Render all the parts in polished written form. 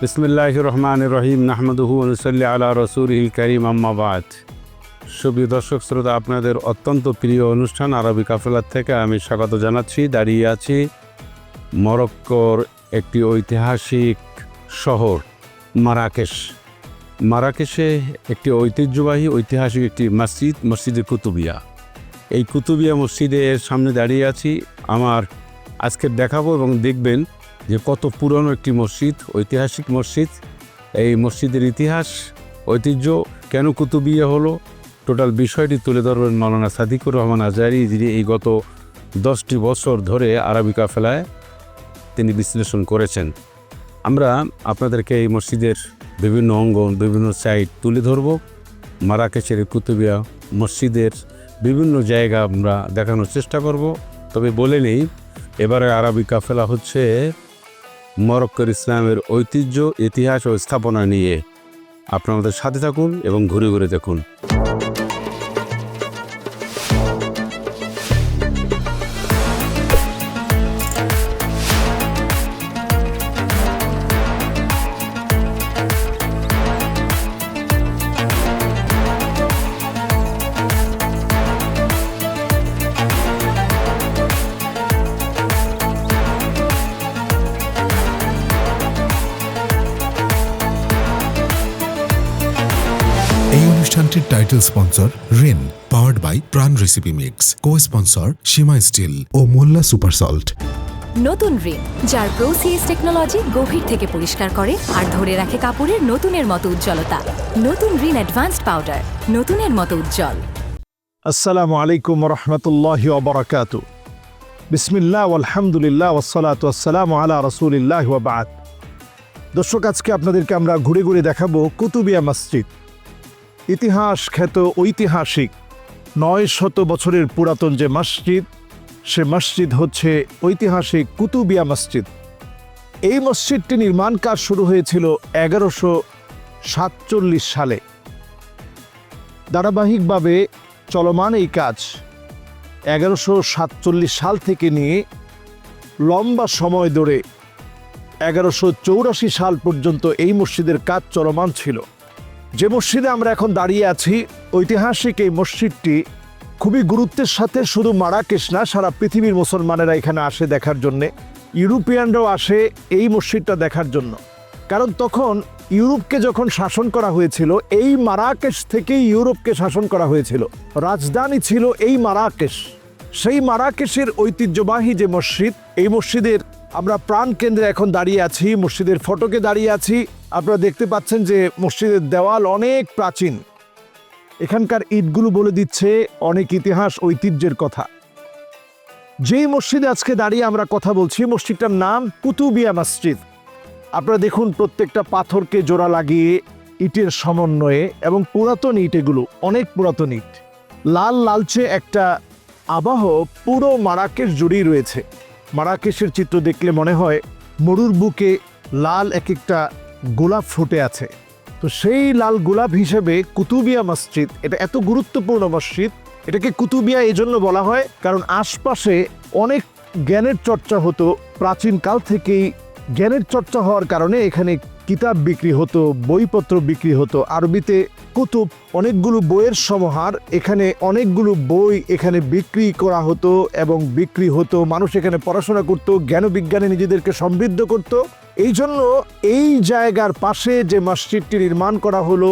বিসমিল্লাহির রহমানির রহিম নাহমাদুহু ওয়া নুসাল্লি আলা রাসূলিল কারীম আম্মা বাদ। সুপ্রিয় দর্শক শ্রোতা, আপনাদের অত্যন্ত প্রিয় অনুষ্ঠান আরবি কাফেলা থেকে আমি স্বাগত জানাচ্ছি। দাঁড়িয়ে আছি মরক্কোর একটি ঐতিহাসিক শহর মারাকেশ। মারাকেশে একটি ঐতিহাসিক একটি মসজিদে কুতুবিয়া। এই কুতুবিয়া মসজিদের সামনে দাঁড়িয়ে আছি। আমার আজকে দেখাবো এবং দেখবেন যে কত পুরনো একটি মসজিদ, ঐতিহাসিক মসজিদ। এই মসজিদের ইতিহাস, ঐতিহ্য, কেন কুতুবিয়া হলো, টোটাল বিষয়টি তুলে ধরবেন মাওলানা সাদিকুর রহমান আজহারি, যিনি এই গত 10টি বছর ধরে আরবি কাফেলায় তিনি বিশ্লেষণ করেছেন। আমরা আপনাদেরকে এই মসজিদের বিভিন্ন অঙ্গন, বিভিন্ন সাইট তুলে ধরব। মারাকেশের কুতুবিয়া মসজিদের বিভিন্ন জায়গা আমরা দেখানোর চেষ্টা করব। তবে বলে নেই, এবারে আরবি কাফেলা হচ্ছে মরক্কোর ইসলামের ঐতিহ্য, ইতিহাস ও স্থাপনা নিয়ে। আপনারা আমাদের সাথে থাকুন এবং ঘুরে ঘুরে দেখুন। অনুষ্ঠানটির title sponsor Rin, powered by Pran recipe mix, co sponsor Seema steel ও মোল্লা সুপার সল্ট। নতুন রিন, যার প্রোসিএস টেকনোলজি গভীর থেকে পরিষ্কার করে আর ধরে রাখে কাপড়ের নতুনের মতো উজ্জ্বলতা। নতুন রিন অ্যাডভান্সড পাউডার, নতুনের মতো উজ্জ্বল। আসসালামু আলাইকুম ওয়া রাহমাতুল্লাহি ওয়া বারাকাতুহু। বিসমিল্লাহ আলহামদুলিল্লাহ ওয়াসসালাতু ওয়াসসালামু আলা রাসূলিল্লাহ ওয়া বা'দ। দর্শক, আজকে আপনাদেরকে আমরা ঘুরে ঘুরে দেখাবো কুতুবিয়া মসজিদ। ইতিহাস খ্যাত ঐতিহাসিক 900 বছরের পুরাতন যে মসজিদ, সে মসজিদ হচ্ছে ঐতিহাসিক কুতুবিয়া মসজিদ। এই মসজিদটি নির্মাণ কাজ শুরু হয়েছিল 1147 সালে। ধারাবাহিকভাবে চলমান এই কাজ 1147 সাল থেকে নিয়ে লম্বা সময় ধরে 1184 সাল পর্যন্ত এই মসজিদের কাজ চলমান ছিল। যে মসজিদে আমরা এখন দাঁড়িয়ে আছি, ঐতিহাসিক এই মসজিদটি খুবই গুরুত্বের সাথে শুধু মারাকেশ না, সারা পৃথিবীর মুসলমানেরা এখানে আসে দেখার জন্যে। ইউরোপিয়ানরাও আসে এই মসজিদটা দেখার জন্য, কারণ তখন ইউরোপকে যখন শাসন করা হয়েছিল, এই মারাকেশ থেকেই ইউরোপকে শাসন করা হয়েছিল। রাজধানী ছিল এই মারাকেশ। সেই মারাকেশের ঐতিহ্যবাহী যে মসজিদ, এই মসজিদের আমরা প্রাণ কেন্দ্রে এখন দাঁড়িয়ে আছি, মসজিদের ফটকে দাঁড়িয়ে আছি। আপনারা দেখতে পাচ্ছেন যে মসজিদের দেওয়াল অনেক প্রাচীন। এখানকার ইটগুলো বলে দিচ্ছে অনেক ইতিহাস, ঐতিহ্যের কথা। যেই মসজিদে আজকে দাঁড়িয়ে আমরা কথা বলছি, মসজিদটার নাম কুতুবিয়া মসজিদ। আপনারা দেখুন, প্রত্যেকটা পাথরকে জোড়া লাগিয়ে ইটের সমন্বয়ে, এবং পুরাতন ইট, এগুলো অনেক পুরাতন ইট। লাল লালচে একটা আবহ পুরো মারাকেশ জুড়েই রয়েছে। মারাকেশের চিত্র দেখলে মনে হয় মরুর বুকে লাল এক একটা গোলাপ ফুটে আছে। তো সেই লাল গোলাপ হিসেবে কুতুবিয়া মসজিদ, এটা এত গুরুত্বপূর্ণ মসজিদ। এটাকে কুতুবিয়া এই জন্য বলা হয় কারণ আশপাশে অনেক জ্ঞানের চর্চা হতো। প্রাচীনকাল থেকেই জ্ঞানের চর্চা হওয়ার কারণে এখানে কিতাব বিক্রি হতো, বইপত্র বিক্রি হতো। আরবিতে কুতুব, অনেকগুলো বইয়ের সমাহার। এখানে অনেকগুলো বই এখানে বিক্রি করা হতো এবং বিক্রি হতো। মানুষ এখানে পড়াশোনা করত, জ্ঞান বিজ্ঞানে নিজেদেরকে সমৃদ্ধ করত। এই জন্য এই জায়গার পাশে যে মসজিদটি নির্মাণ করা হলো,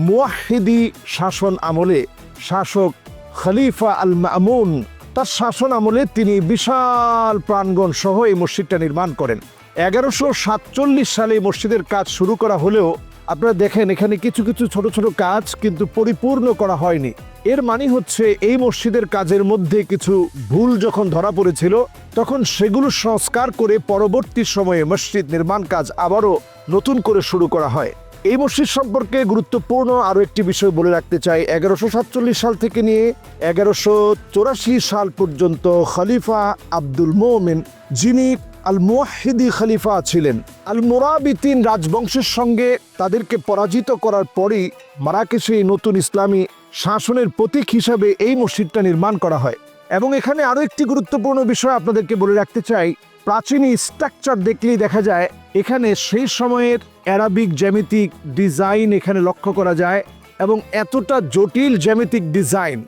মুওয়াহ্হিদি শাসন আমলে, শাসক খলিফা আল মামুন, তার শাসন আমলে তিনি বিশাল প্রাঙ্গণ সহ এই মসজিদটা নির্মাণ করেন। 1147 সালে মসজিদের কাজ শুরু করা হলেও আপনারা দেখেন এখানে কিছু কিছু ছোট ছোট কাজ কিন্তু পরিপূর্ণ করা হয়নি। এর মানে হচ্ছে এই মসজিদের কাজের মধ্যে কিছু ভুল যখন ধরা পড়েছিল, তখন সেগুলো সংস্কার করে পরবর্তী সময়ে মসজিদ নির্মাণ কাজ আবারও নতুন করে শুরু করা হয়। এই মসজিদ সম্পর্কে গুরুত্বপূর্ণ আরও একটি বিষয় বলে রাখতে চাই। 1147 সাল থেকে নিয়ে 1184 সাল পর্যন্ত খলিফা আব্দুল মোমেন, যিনি আল মুওয়াহ্হিদি খলিফা ছিলেন, আল মুরাবিতিন রাজবংশের সঙ্গে তাদেরকে পরাজিত করার পরই মারাকেশে নতুন ইসলামী শাসনের প্রতীক হিসাবে এই মসজিদটা নির্মাণ করা হয়। এবং এখানে আরো একটি গুরুত্বপূর্ণ বিষয় আপনাদেরকে বলে রাখতে চাই, প্রাচীন স্ট্রাকচার দেখলেই দেখা যায় এখানে সেই সময়ের অ্যারাবিক জ্যামিতিক ডিজাইন এখানে লক্ষ্য করা যায় এবং এতটা জটিল জ্যামিতিক ডিজাইন।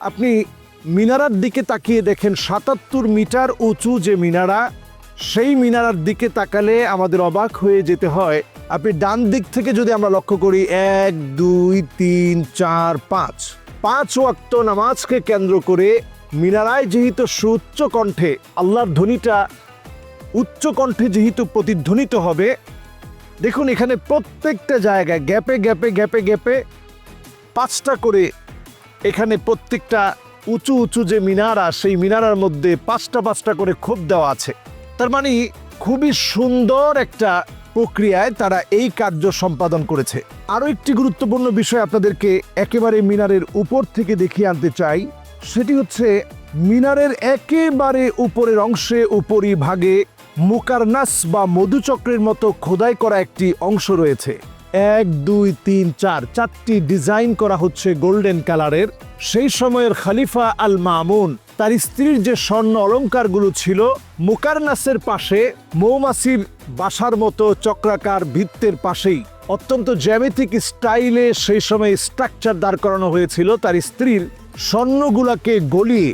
আপনি মিনারার দিকে তাকিয়ে দেখেন, ৭৭ মিটার উঁচু যে মিনারা, সেই মিনারার দিকে তাকালে আমাদের অবাক হয়ে যেতে হয়। আপনি ডান দিক থেকে যদি আমরা লক্ষ্য করি, ১ ২ ৩ ৪ ৫ ওয়াক্ত নামাজকে কেন্দ্র করে মিনারায় যেহেতু সুউচ্চ কণ্ঠে আল্লাহর ধ্বনিটা উচ্চ কণ্ঠে যেহেতু প্রতিধ্বনিত হবে, দেখুন এখানে প্রত্যেকটা জায়গায় গ্যাপে গ্যাপে গ্যাপে গ্যাপে ৫টা করে এখানে প্রত্যেকটা উঁচু উঁচু যে মিনারা, সেই মিনারার মধ্যে ৫টা করে খোপ দেওয়া আছে। তার মানে খুবই সুন্দর একটা প্রক্রিয়ায় তারা এই কার্য সম্পাদন করেছে। আরও একটি গুরুত্বপূর্ণ বিষয় আপনাদেরকে একেবারে মিনারের উপর থেকে দেখিয়ে আনতে চাই, সেটি হচ্ছে মিনারের একেবারে উপরের অংশে উপরি ভাগে মুকারনাস বা মধুচক্রের মতো খোদাই করা একটি অংশ রয়েছে। ১ ২ ৩ ৪ চারটি ডিজাইন করা হচ্ছে গোল্ডেন কালারের। সেই সময়ের খলিফা আল মামুন তার স্ত্রীর যে স্বর্ণ অলংকারগুলো ছিল, মুকারনাসের পাশে মৌমাছির বাসার মতো চক্রাকার ভিত্তের পাশেই অত্যন্ত জ্যামিতিক স্টাইলে সেই সময় স্ট্রাকচার দাঁড় করানো হয়েছিল। তার স্ত্রীর স্বর্ণগুলাকে গলিয়ে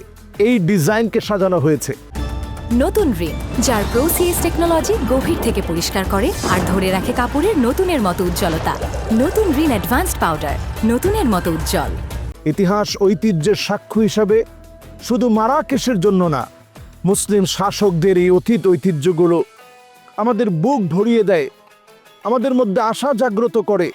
এই ডিজাইনকে সাজানো হয়েছে। নতুন রিন, যার প্রো সিএস টেকনোলজি গভীর থেকে পরিষ্কার করে আর ধরে রাখে কাপড়ের নতুনের মতো উজ্জ্বলতা। নতুন রিন অ্যাডভান্সড পাউডার, নতুনের মতো উজ্জ্বল। ইতিহাস ঐতিহ্যের সাক্ষ্য হিসাবে শুধু মারাকেশের জন্য না, মুসলিম শাসকদের এই অতীত ঐতিহ্যগুলো আমাদের বুক ভরিয়ে দেয়, আমাদের মধ্যে আশা জাগ্রত করে,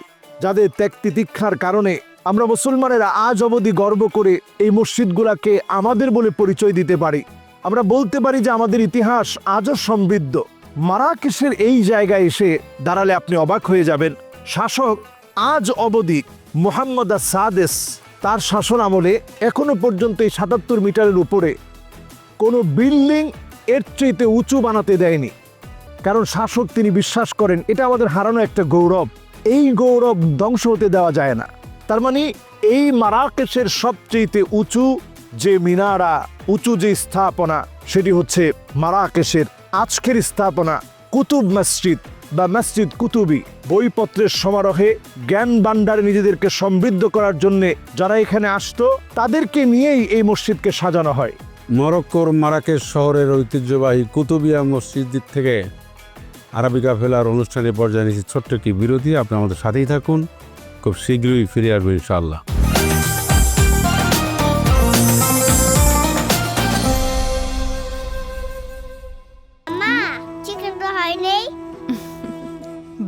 যাদের ত্যাগ তিতিক্ষার কারণে আমরা মুসলমানেরা আজ অবধি গর্ব করে এই মসজিদগুলোকে আমাদের বলে পরিচয় দিতে পারি। আমরা বলতে পারি যে আমাদের ইতিহাস আজও সমৃদ্ধ। মারাকেশের এই জায়গায় এসে দাঁড়ালে আপনি অবাক হয়ে যাবেন। শাসক আজ অবধি মোহাম্মদ সাদেস, তার শাসন আমলে এখনো পর্যন্ত এই ৭৭ মিটারের উপরে কোনো বিল্ডিং এর চাইতে উঁচু বানাতে দেয়নি। কারণ শাসক তিনি বিশ্বাস করেন এটা আমাদের হারানো একটা গৌরব, এই গৌরব ধ্বংস হতে দেওয়া যায় না। তার মানে এই মারাকেশের সবচেয়ে উঁচু যে মিনারা, উঁচু যে স্থাপনা, সেটি হচ্ছে মারাকেশের আজকের স্থাপনা কুতুব মসজিদ বা মসজিদ কুতুবি। বইপত্রের সমারোহে জ্ঞান ভান্ডারে নিজেদেরকে সমৃদ্ধ করার জন্য যারা এখানে আসতো, তাদেরকে নিয়েই এই মসজিদকে সাজানো হয়। মরক্কোর মারাকেশ শহরের ঐতিহ্যবাহী কুতুবিয়া মসজিদ থেকে আরবি কাফেলার অনুষ্ঠানে পর্যায়ে নিয়েছি ছোট্ট একটি বিরতি। আপনি আমাদের সাথেই থাকুন, খুব শীঘ্রই ফিরে আসবেন ইনশাআল্লাহ।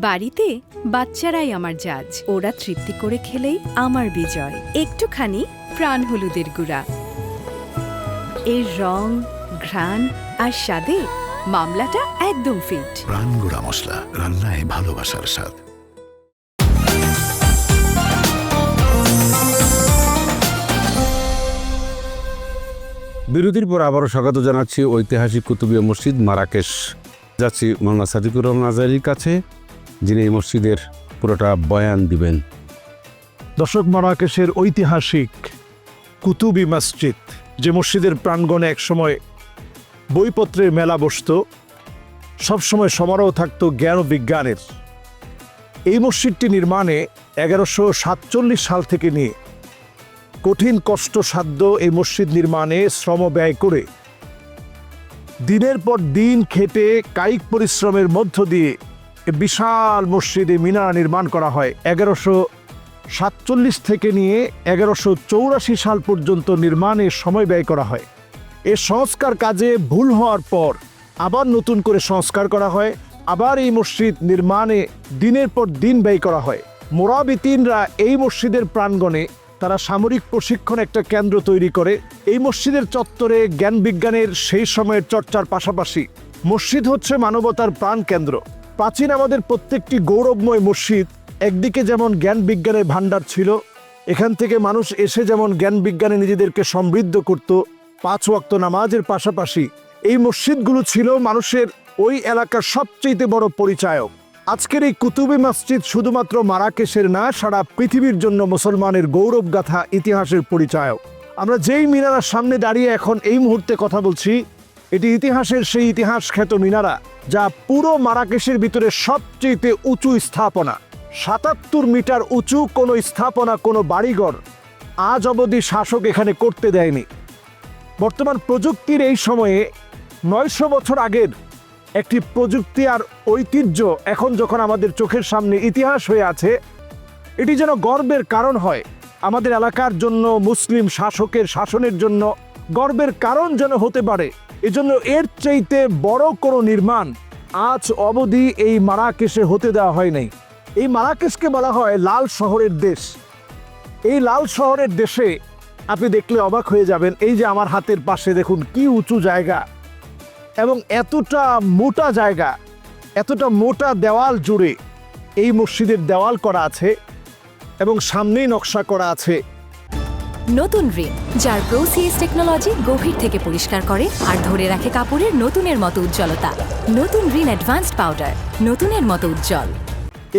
বাড়িতে বাচ্চারাই আমার জাজ, ওরা তৃপ্তি করে খেলেই আমার বিজয়। একটুখানি প্রাণ হলুদের গুঁড়া, এর রং, ঘ্রাণ আর স্বাদে মামলাটা একদম ফিট। প্রাণ গুঁড়া মশলা, রান্নায় ভালোবাসার স্বাদ। বিরতির পর আবারও স্বাগত জানাচ্ছি ঐতিহাসিক কুতুবিয়া মসজিদ মারাকেশ। যাচ্ছি মাওলানা সাদিকুর রহমান আজহারীর কাছে, যিনি এই মসজিদের পুরোটা বয়ান দিবেন। দর্শক, মারাকেশের ঐতিহাসিক কুতুবি মসজিদ, যে মসজিদের প্রাঙ্গণে একসময় বইপত্রের মেলা বসত, সবসময় সমারোহ থাকত জ্ঞান ও বিজ্ঞানের। এই মসজিদটি নির্মাণে 1147 সাল থেকে নিয়ে কঠিন কষ্টসাধ্য এই মসজিদ নির্মাণে শ্রম ব্যয় করে দিনের পর দিন খেটে কায়িক পরিশ্রমের মধ্য দিয়ে বিশাল মসজিদে মিনারা নির্মাণ করা হয়। 1147 থেকে নিয়ে 1184 সাল পর্যন্ত নির্মাণে সময় ব্যয় করা হয়। এ সংস্কার কাজে ভুল হওয়ার পর আবার নতুন করে সংস্কার করা হয়, আবার এই মসজিদ নির্মাণে দিনের পর দিন ব্যয় করা হয়। মোরাবিতিনরা এই মসজিদের প্রাঙ্গণে তারা সামরিক প্রশিক্ষণ একটা কেন্দ্র তৈরি করে। এই মসজিদের চত্বরে জ্ঞান বিজ্ঞানের সেই সময়ের চর্চার পাশাপাশি মসজিদ হচ্ছে মানবতার প্রাণ কেন্দ্র। প্রাচীন আমাদের প্রত্যেকটি গৌরবময় মসজিদ একদিকে যেমন জ্ঞান বিজ্ঞানের ভাণ্ডার ছিল, এখান থেকে মানুষ এসে যেমন জ্ঞান বিজ্ঞানে নিজেদেরকে সমৃদ্ধ করত, 5 ওয়াক্ত নামাজের পাশাপাশি এই মসজিদগুলো ছিল মানুষের ওই এলাকার সবচেয়ে বড় পরিচায়ক। আজকের এই কুতুবি মসজিদ শুধুমাত্র মারাকেশের না, সারা পৃথিবীর জন্য মুসলমানের গৌরবগাথা ইতিহাসের পরিচায়ক। আমরা যেই মিনারার সামনে দাঁড়িয়ে এখন এই মুহূর্তে কথা বলছি, এটি ইতিহাসের সেই ইতিহাস খ্যাত মিনারা, যা পুরো মারাকেশের ভিতরে সবচেয়ে উঁচু স্থাপনা। ৭৭ মিটার উঁচু কোনো স্থাপনা, কোনো বাড়িঘর আজ অবধি শাসক এখানে করতে দেয়নি। বর্তমান প্রযুক্তির এই সময়ে ৯০০ বছর আগের একটি প্রযুক্তি আর ঐতিহ্য এখন যখন আমাদের চোখের সামনে ইতিহাস হয়ে আছে, এটি যেন গর্বের কারণ হয় আমাদের এলাকার জন্য, মুসলিম শাসকের শাসনের জন্য গর্বের কারণ যেন হতে পারে। এজন্য এর চাইতে বড় কোনো নির্মাণ আজ অবধি এই মারাকেশে হতে দেওয়া হয় নাই। এই মারাকেশকে বলা হয় লাল শহরের দেশ। এই লাল শহরের দেশে আপনি দেখলে অবাক হয়ে যাবেন, এই যে আমার হাতের পাশে দেখুন কি উঁচু জায়গা, এবং এতটা মোটা জায়গা, এতটা মোটা দেওয়াল জুড়ে এই মসজিদের দেওয়াল করা আছে এবং সামনেই নকশা করা আছে। নতুন রিন, যার প্রো সিএস টেকনোলজি গভীর থেকে পরিষ্কার করে আর ধরে রাখে কাপড়ের নতুনের মতো উজ্জ্বলতা। নতুন রিন অ্যাডভান্সড পাউডার, নতুনের মতো উজ্জ্বল।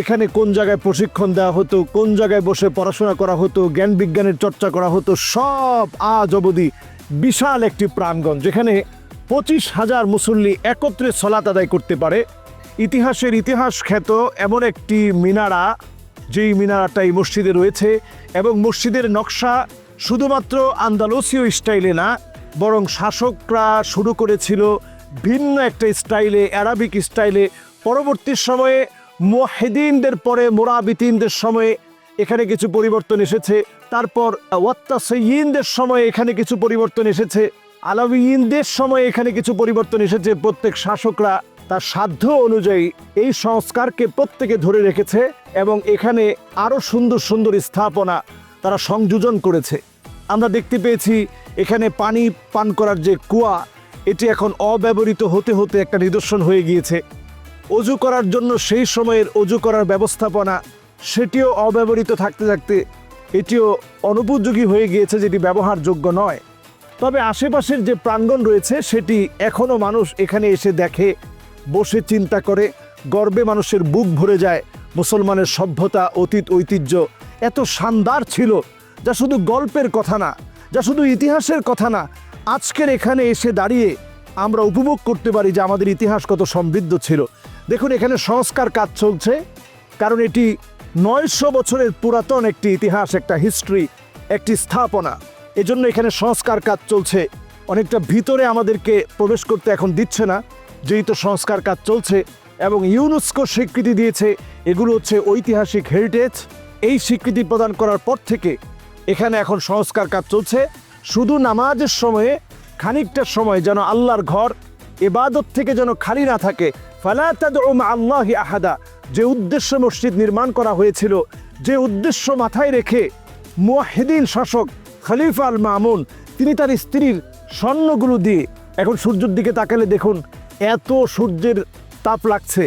এখানে কোন জায়গায় প্রশিক্ষণ দেওয়া হতো, কোন জায়গায় বসে পড়াশোনা করা হতো, জ্ঞান বিজ্ঞানের চর্চা করা হতো, সব আজ অবধি বিশাল একটি প্রাঙ্গণ, যেখানে ২৫,০০০ মুসল্লি একত্রে সলাত আদায় করতে পারে। ইতিহাসের ইতিহাস খ্যাত এমন একটি মিনারা, যেই মিনারাটা এই মসজিদে রয়েছে, এবং মসজিদের নকশা শুধুমাত্র আন্দালুসীয় স্টাইলে না, বরং শাসকরা শুরু করেছিল ভিন্ন একটা স্টাইলে, অ্যারাবিক স্টাইলে। পরবর্তী সময়ে মুওয়াহ্হিদিনদের পরে মুরাবিতিনদের সময়ে এখানে কিছু পরিবর্তন এসেছে। তারপর ওয়াত্তাসিয়িনদের সময়ে এখানে কিছু পরিবর্তন এসেছে। আলাউইয়িনদের সময়ে এখানে কিছু পরিবর্তন এসেছে। প্রত্যেক শাসকরা তার সাধ্য অনুযায়ী এই সংস্কারকে প্রত্যেকে ধরে রেখেছে এবং এখানে আরও সুন্দর সুন্দর স্থাপনা তারা সংযোজন করেছে। আমরা দেখতে পেয়েছি এখানে পানি পান করার যে কুয়া, এটি এখন অব্যবহৃত হতে হতে একটা নিদর্শন হয়ে গিয়েছে। অজু করার জন্য সেই সময়ের অজু করার ব্যবস্থাপনা, সেটিও অব্যবহৃত থাকতে থাকতে এটিও অনুপযোগী হয়ে গিয়েছে, যেটি ব্যবহারযোগ্য নয়। তবে আশেপাশের যে প্রাঙ্গণ রয়েছে সেটি এখনও মানুষ এখানে এসে দেখে, বসে চিন্তা করে, গর্বে মানুষের বুক ভরে যায়। মুসলমানের সভ্যতা, অতীত ঐতিহ্য এত শানদার ছিল, যা শুধু গল্পের কথা না, যা শুধু ইতিহাসের কথা না, আজকের এখানে এসে দাঁড়িয়ে আমরা উপভোগ করতে পারি যে আমাদের ইতিহাস কত সমৃদ্ধ ছিল। দেখুন এখানে সংস্কার কাজ চলছে, কারণ এটি ৯০০ বছরের পুরাতন একটি ইতিহাস, একটা হিস্ট্রি, একটি স্থাপনা। এজন্য এখানে সংস্কার কাজ চলছে। অনেকটা ভিতরে আমাদেরকে প্রবেশ করতে এখন দিচ্ছে না, যেহেতু সংস্কার কাজ চলছে এবং ইউনেস্কো স্বীকৃতি দিয়েছে এগুলো হচ্ছে ঐতিহাসিক হেরিটেজ। এই স্বীকৃতি প্রদান করার পর থেকে এখানে এখন সংস্কার কাজ চলছে। শুধু নামাজের সময়ে খানিকটা সময় যেন আল্লাহর ঘর ইবাদত থেকে যেন খালি না থাকে। ফালা তাদউ মা আল্লাহি আহাদা, যে উদ্দেশ্য মসজিদ নির্মাণ করা হয়েছিল, যে উদ্দেশ্য মাথায় রেখে মুওয়াহ্হিদিন শাসক খলিফা আল মামুন তিনি তার স্ত্রীর স্বর্ণগুলো দিয়ে, এখন সূর্যের দিকে তাকালে দেখুন এত সূর্যের তাপ লাগছে,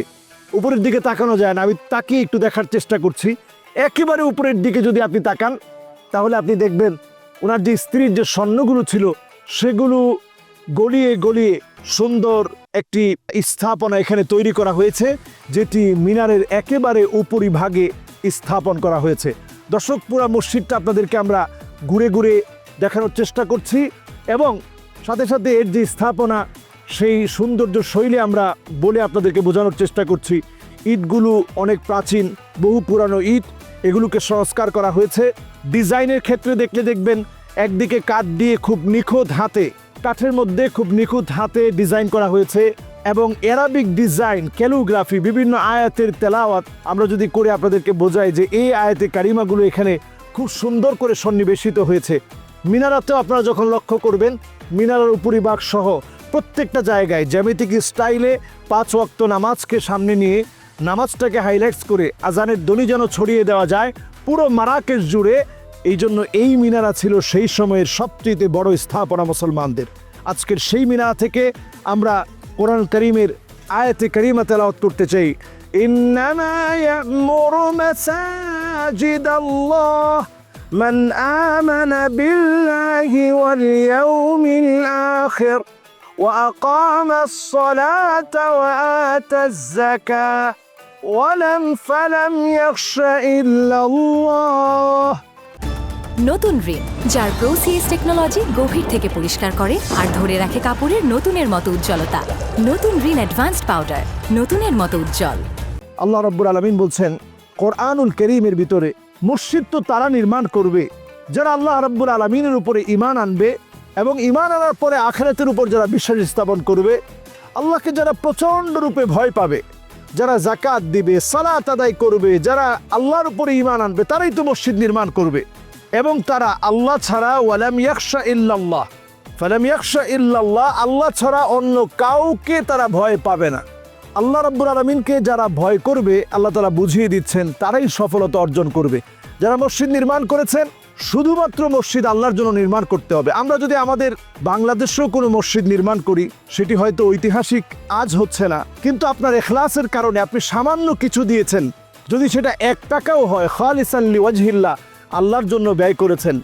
উপরের দিকে তাকানো যায় না। আমি তাকিয়ে একটু দেখার চেষ্টা করছি। একেবারে উপরের দিকে যদি আপনি তাকান তাহলে আপনি দেখবেন ওনার যে স্ত্রীর যে স্বর্ণগুলো ছিল সেগুলো গলিয়ে গলিয়ে সুন্দর একটি স্থাপনা এখানে তৈরি করা হয়েছে, যেটি মিনারের একেবারে উপরিভাগে স্থাপন করা হয়েছে। দর্শক, পুরা মসজিদটা আপনাদেরকে আমরা ঘুরে ঘুরে দেখানোর চেষ্টা করছি এবং সাথে সাথে এর যে স্থাপনা, সেই সৌন্দর্য শৈলী আমরা বলে আপনাদেরকে বোঝানোর চেষ্টা করছি। ইটগুলো অনেক প্রাচীন, বহু পুরানো ইট, এগুলোকে সংস্কার করা হয়েছে। ডিজাইনের ক্ষেত্রে দেখলে দেখবেন একদিকে কাঠ দিয়ে খুব নিখুঁত হাতে, কাঠের মধ্যে খুব নিখুঁত হাতে ডিজাইন করা হয়েছে এবং অ্যারাবিক ডিজাইন, ক্যালিগ্রাফি, বিভিন্ন আয়াতের তেলাওয়াত আমরা যদি করে আপনাদেরকে বোঝাই যে এই আয়াতে কারিমাগুলো এখানে খুব সুন্দর করে সন্নিবেশিত হয়েছে। মিনারাতেও আপনারা যখন লক্ষ্য করবেন, মিনারের উপরিভাগ সহ প্রত্যেকটা জায়গায় জ্যামিতিক স্টাইলে 5 ওয়াক্ত নামাজকে সামনে নিয়ে নামাজটাকে হাইলাইটস করে আজানের ধ্বনি যেন ছড়িয়ে দেওয়া যায় পুরো মারাকেশ জুড়ে। এই জন্য এই মিনারা ছিল সেই সময়ের সবচেয়ে বড় স্থাপনা মুসলমানদের। আজকের সেই মিনারা থেকে আমরা কোরআন কারীমের আয়াতে কারিমা তেলাওয়াত করতে চাই। ইন্নামা ইয়া'মুরু মাসাজিদাল্লাহ মান আমানা বিল্লাহি ওয়াল ইয়াউমিল আখির وأقام الصلاة وآتى الزكاة فلم يخش إلا الله। নতুন রিন, যার প্রো সিএস টেকনোলজি গভীর থেকে পরিষ্কার করে আর ধরে রাখে কাপড়ের নতুনের মতো উজ্জ্বলতা। নতুন রিন অ্যাডভান্সড পাউডার, নতুনের মতো উজ্জ্বল। আল্লাহ রাব্বুল আলামিন বলছেন কোরআনুল কারীমের ভিতরে, মসজিদ তো তারা নির্মাণ করবে যারা আল্লাহ রাব্বুল আলামিনের উপরে ঈমান আনবে এবং ঈমান আনার পরে আখিরাতের উপর যারা বিশ্বাস স্থাপন করবে, আল্লাহকে যারা প্রচণ্ড রূপে ভয় পাবে, যারা যাকাত দিবে, সালাত আদায় করবে, যারা আল্লাহর উপরে ঈমান আনবে, তারাই তো মসজিদ নির্মাণ করবে। এবং তারা আল্লাহ ছাড়া ওয়ালাম ইয়াখশা ইল্লাল্লাহ, ফালাম ইয়াখশা ইল্লাল্লাহ, আল্লাহ ছাড়া অন্য কাউকে তারা ভয় পাবে না। আল্লাহ রাব্বুল আলামিনকে যারা ভয় করবে, আল্লাহ তাআলা বুঝিয়ে দিচ্ছেন তারাই সফলতা অর্জন করবে। যারা মসজিদ নির্মাণ করেছেন, শুধুমাত্র মসজিদ আল্লাহর জন্য নির্মাণ করতে হবে। আমরা যদি আমাদের বাংলাদেশেও কোনো মসজিদ নির্মাণ করি, সেটি হয়তো ঐতিহাসিক আজ হচ্ছে না, কিন্তু আপনার ইখলাসের কারণে আপনি সামান্য কিছু দিয়েছেন, যদি সেটা 1 টাকাও হয়, খালিসান লিওয়াজহিল্লাহ, আল্লাহর জন্য ব্যয় করেছেন,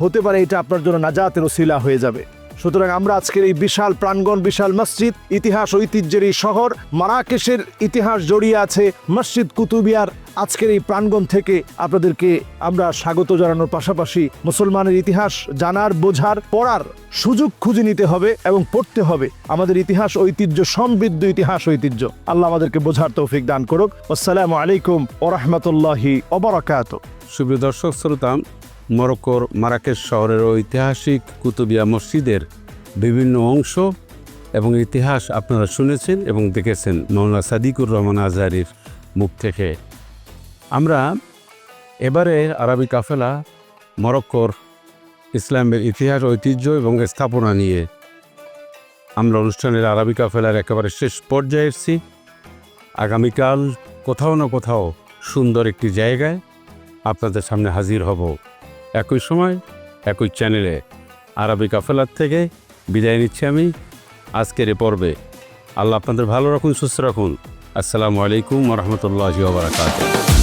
হতে পারে এটা আপনার জন্য নাজাতের ওসিলা হয়ে যাবে। সুতরাং আমরা আজকের এই বিশাল প্রাঙ্গণ, বিশাল মসজিদ, ইতিহাস ঐতিহ্যের এই শহর মারাকেশের ইতিহাস জড়িয়ে আছে মসজিদ কুতুবিয়ার আজকের এই প্রাঙ্গণ থেকে আপনাদেরকে আমরা স্বাগত জানানোর পাশাপাশি মুসলমানের ইতিহাস জানার, বোঝার, পড়ার সুযোগ খুঁজে নিতে হবে এবং পড়তে হবে। আমাদের ইতিহাস ঐতিহ্য সমৃদ্ধ ইতিহাস ঐতিহ্য, আল্লাহ আমাদেরকে বোঝার তৌফিক দান করুক। আসসালামু আলাইকুম ওয়া রাহমাতুল্লাহি ওয়া বারাকাতুহু। সুপ্রিয় দর্শক শ্রোতা, মরক্কোর মারাকেশ শহরের ঐতিহাসিক কুতুবিয়া মসজিদের বিভিন্ন অংশ এবং ইতিহাস আপনারা শুনেছেন এবং দেখেছেন মৌলানা সাদিকুর রহমান আজহারীর মুখ থেকে। আমরা এবারে আরবি কাফেলা মরক্কোর ইসলামের ইতিহাস, ঐতিহ্য এবং স্থাপনা নিয়ে আমরা অনুষ্ঠানের আরবি কাফেলার একেবারে শেষ পর্যায়ে এসেছি। আগামীকাল কোথাও না কোথাও সুন্দর একটি জায়গায় আপনাদের সামনে হাজির হব, একই সময় একই চ্যানেলে। আরবি কাফেলার থেকে বিদায় নিচ্ছি আমি আজকের এ পর্বে। আল্লাহ আপনাদের ভালো রাখুন, সুস্থ রাখুন। আসসালামু আলাইকুম ওয়া রাহমাতুল্লাহি ওয়া বারাকাতুহু।